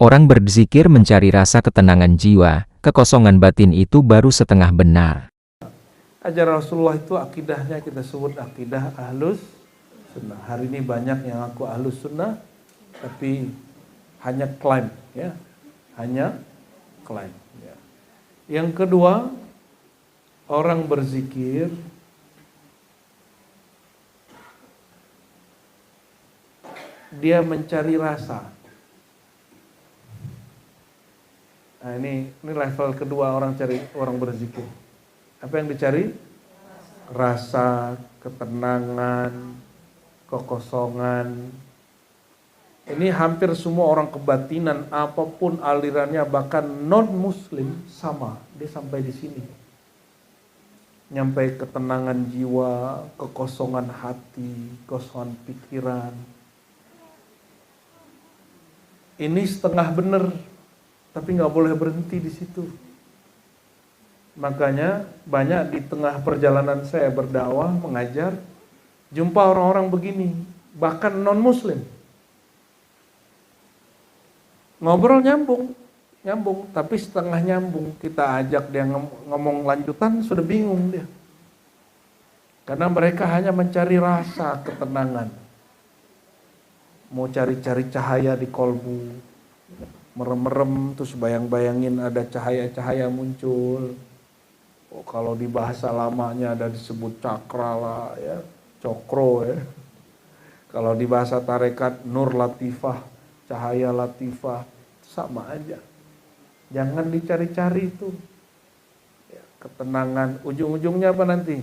Orang berzikir mencari rasa ketenangan jiwa, kekosongan batin itu baru setengah benar. Ajaran Rasulullah itu akidahnya kita sebut akidah ahlus sunnah. Hari ini banyak yang ngaku ahlus sunnah, tapi hanya klaim, ya, hanya klaim. Ya. Yang kedua, orang berzikir dia mencari rasa. Nah, ini level kedua orang berzikir. Apa yang dicari? Rasa, ketenangan, kekosongan. Ini hampir semua orang kebatinan, apapun alirannya, bahkan non-muslim sama. Dia sampai di sini. Nyampai ketenangan jiwa, kekosongan hati, kekosongan pikiran. Ini setengah benar, tapi nggak boleh berhenti di situ. Makanya banyak di tengah perjalanan saya berdakwah, mengajar, jumpa orang-orang begini, bahkan non-muslim. Ngobrol nyambung, tapi setengah nyambung. Kita ajak dia ngomong lanjutan, sudah bingung dia. Karena mereka hanya mencari rasa ketenangan. Mau cari-cari cahaya di kolbu, merem-merem, terus bayang-bayangin ada cahaya-cahaya muncul. Oh, kalau di bahasa lamanya ada disebut cakra lah, ya, cokro, ya. Kalau di bahasa tarekat nur latifah, cahaya latifah, sama aja. Jangan dicari-cari itu. Ya, ketenangan, ujung-ujungnya apa nanti?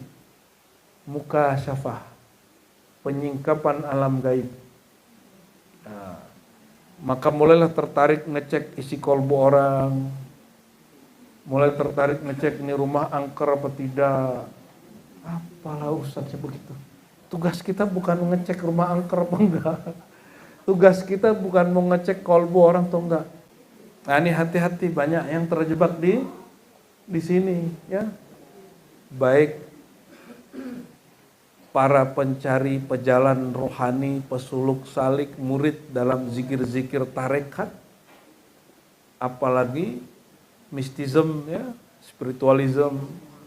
Muka syafah, penyingkapan alam gaib. Nah, maka mulailah tertarik ngecek isi kolbu orang. Mulai tertarik ngecek ini rumah angker apa tidak. Apalah Ustaz begitu. Tugas kita bukan ngecek rumah angker apa enggak. Tugas kita bukan mau ngecek kolbu orang atau enggak. Nah, ini hati-hati, banyak yang terjebak di sini, ya. Baik para pencari pejalan rohani, pesuluk salik, murid dalam zikir-zikir tarekat, apalagi mistism, ya, spiritualism,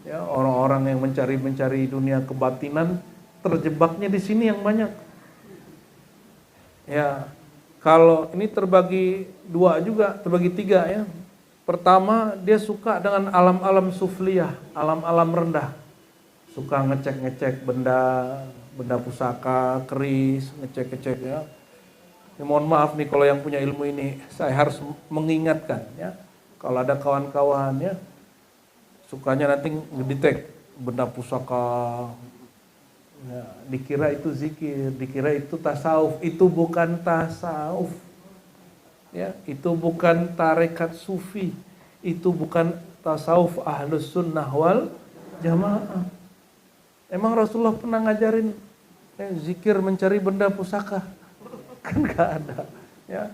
ya, orang-orang yang mencari dunia kebatinan, terjebaknya di sini yang banyak. Ya, kalau ini terbagi dua juga, terbagi tiga, ya. Pertama, dia suka dengan alam-alam sufliyah, alam-alam rendah. Suka ngecek-ngecek benda pusaka, keris, ngecek-ngecek, ya. Ya, mohon maaf nih kalau yang punya ilmu ini, saya harus mengingatkan, ya. Kalau ada kawan-kawan, ya, sukanya nanti ngedetek benda pusaka, ya, dikira itu zikir, dikira itu tasawuf. Itu bukan tasawuf, ya, itu bukan tarekat sufi, itu bukan tasawuf ahlus sunnah wal jamaah. Emang Rasulullah pernah ngajarin zikir mencari benda pusaka? Kan gak ada, ya.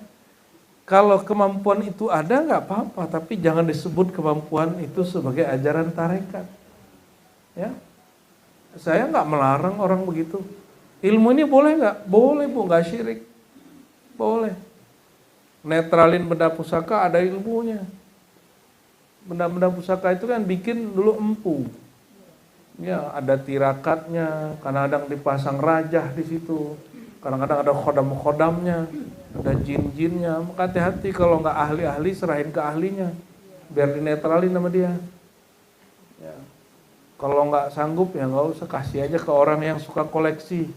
Kalau kemampuan itu ada nggak apa-apa, tapi jangan disebut kemampuan itu sebagai ajaran tarekat. Ya, saya nggak melarang orang begitu. Ilmu ini boleh nggak? Boleh Bu, nggak syirik. Boleh. Netralin benda pusaka ada ilmunya. Benda-benda pusaka itu kan bikin dulu empu. Ya, ada tirakatnya, kadang-kadang dipasang rajah di situ. Kadang-kadang ada khodam-khodamnya, ada jin-jinnya. Maka hati-hati kalau nggak ahli-ahli, serahin ke ahlinya, biar dinetralin sama dia. Ya. Kalau nggak sanggup ya nggak usah, kasih aja ke orang yang suka koleksi.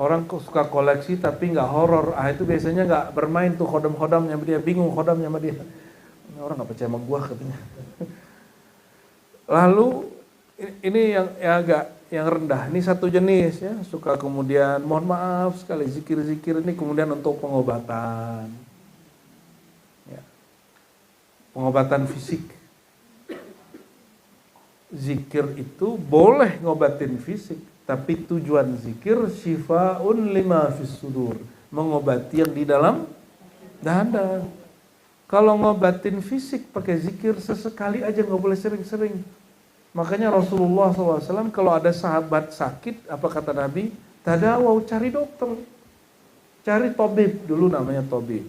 Orang suka koleksi tapi nggak horor, itu biasanya nggak bermain tuh khodam-khodamnya, dia bingung khodamnya sama dia. Ini orang nggak percaya sama gua katanya. Lalu ini yang agak yang rendah, ini satu jenis, ya, suka kemudian mohon maaf sekali zikir-zikir ini kemudian untuk pengobatan, ya, pengobatan fisik. Zikir itu boleh ngobatin fisik, tapi tujuan zikir syifaun lima fis sudur, mengobati yang di dalam dada. Kalau ngobatin fisik pakai zikir sesekali aja, nggak boleh sering-sering. Makanya Rasulullah SAW kalau ada sahabat sakit, apa kata Nabi? Tadawau, cari dokter. Cari tabib, dulu namanya tabib.